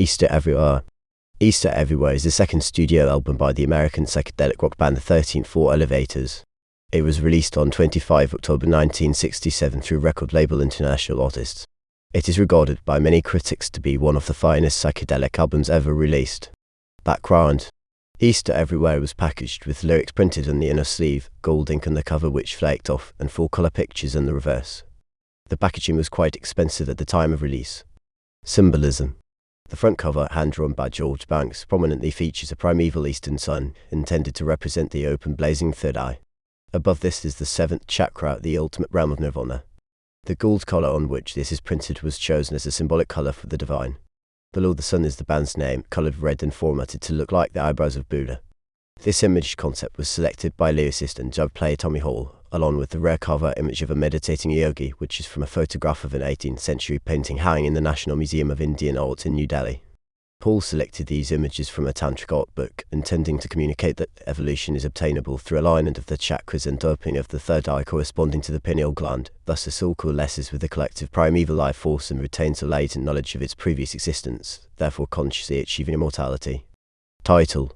Easter Everywhere. Easter Everywhere is the second studio album by the American psychedelic rock band the 13th Floor Elevators. It was released on 25 October 1967 through record label International Artists. It is regarded by many critics to be one of the finest psychedelic albums ever released. Background: Easter Everywhere was packaged with lyrics printed on the inner sleeve, gold ink on the cover which flaked off, and full-color pictures on the reverse. The packaging was quite expensive at the time of release. Symbolism: the front cover, hand-drawn by George Banks, prominently features a primeval eastern sun, intended to represent the open blazing third eye. Above this is the seventh chakra, the ultimate realm of nirvana. The gold color on which this is printed was chosen as a symbolic color for the divine. Below the sun is the band's name, colored red and formatted to look like the eyebrows of Buddha. This image concept was selected by lyricist and dub player Tommy Hall, along with the rare cover image of a meditating yogi, which is from a photograph of an 18th century painting hanging in the National Museum of Indian Art in New Delhi. Hall selected these images from a tantric art book, intending to communicate that evolution is obtainable through alignment of the chakras and opening of the third eye corresponding to the pineal gland. Thus the soul coalesces with the collective primeval life force and retains a latent knowledge of its previous existence, therefore consciously achieving immortality. Title: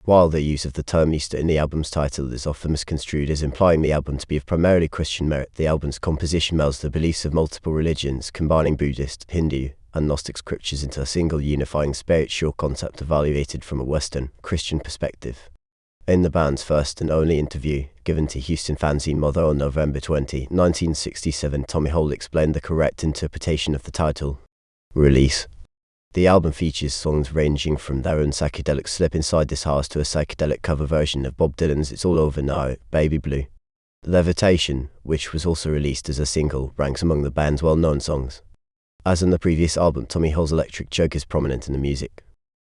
while the use of the term Easter in the album's title is often misconstrued as implying the album to be of primarily Christian merit, the album's composition melds the beliefs of multiple religions, combining Buddhist, Hindu, and Gnostic scriptures into a single unifying spiritual concept evaluated from a Western, Christian perspective. In the band's first and only interview, given to Houston fanzine Mother on November 20, 1967, Tommy Hall explained the correct interpretation of the title. Release: the album features songs ranging from their own psychedelic Slip Inside This House to a psychedelic cover version of Bob Dylan's It's All Over Now, Baby Blue. Levitation, which was also released as a single, ranks among the band's well-known songs. As in the previous album, Tommy Hall's electric jug is prominent in the music.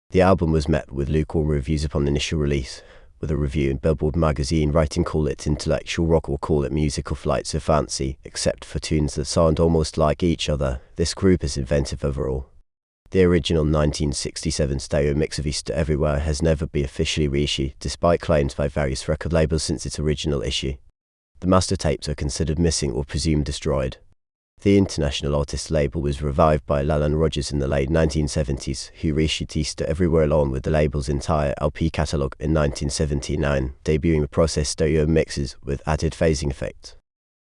The album was met with lukewarm reviews upon initial release, with a review in Billboard magazine writing call it intellectual rock or call it musical flights of fancy, except for tunes that sound almost like each other. This group is inventive overall. The original 1967 stereo mix of Easter Everywhere has never been officially reissued, despite claims by various record labels since its original issue. The master tapes are considered missing or presumed destroyed. The International Artists label was revived by Lalan Rogers in the late 1970s, who reissued Easter Everywhere along with the label's entire LP catalogue in 1979, debuting the processed stereo mixes with added phasing effects.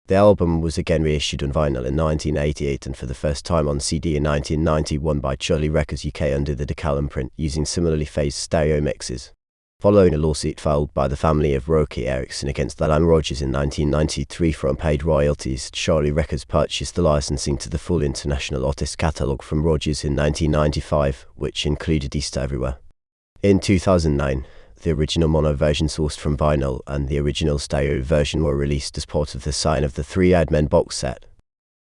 The album was again reissued on vinyl in 1988 and for the first time on CD in 1991 by Charlie Records UK under the Decalum print, using similarly phased stereo mixes. Following a lawsuit filed by the family of Roky Erickson against Lalan Rogers in 1993 for unpaid royalties, Charlie Records purchased the licensing to the full International Artist catalogue from Rogers in 1995, which included Easter Everywhere. In 2009, the original mono version sourced from vinyl and the original stereo version were released as part of the Sign of the Three-Eyed Men box set.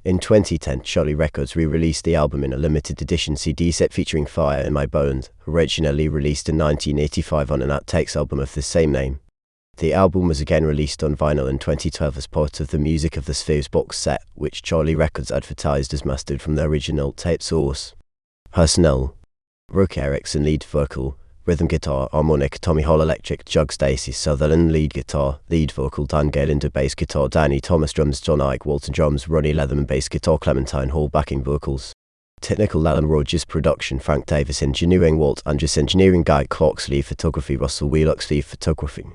In 2010, Charlie Records re-released the album in a limited edition CD set featuring Fire in My Bones, originally released in 1985 on an Outtakes album of the same name. The album was again released on vinyl in 2012 as part of the Music of the Spheres box set, which Charlie Records advertised as mastered from the original tape source. Personnel: Roky Erickson lead vocal, rhythm guitar, harmonic, Tommy Hall electric, Jug Stacey Sutherland lead guitar, lead vocal, Dan Galindo bass guitar, Danny Thomas drums, John Ike Walton drums, Ronnie Leatherman bass guitar, Clementine Hall backing vocals. Technical: Lalan Rogers production, Frank Davis engineering, Walt Andrus engineering, Guy Clark sleeve photography, Russell Wheelock sleeve photography.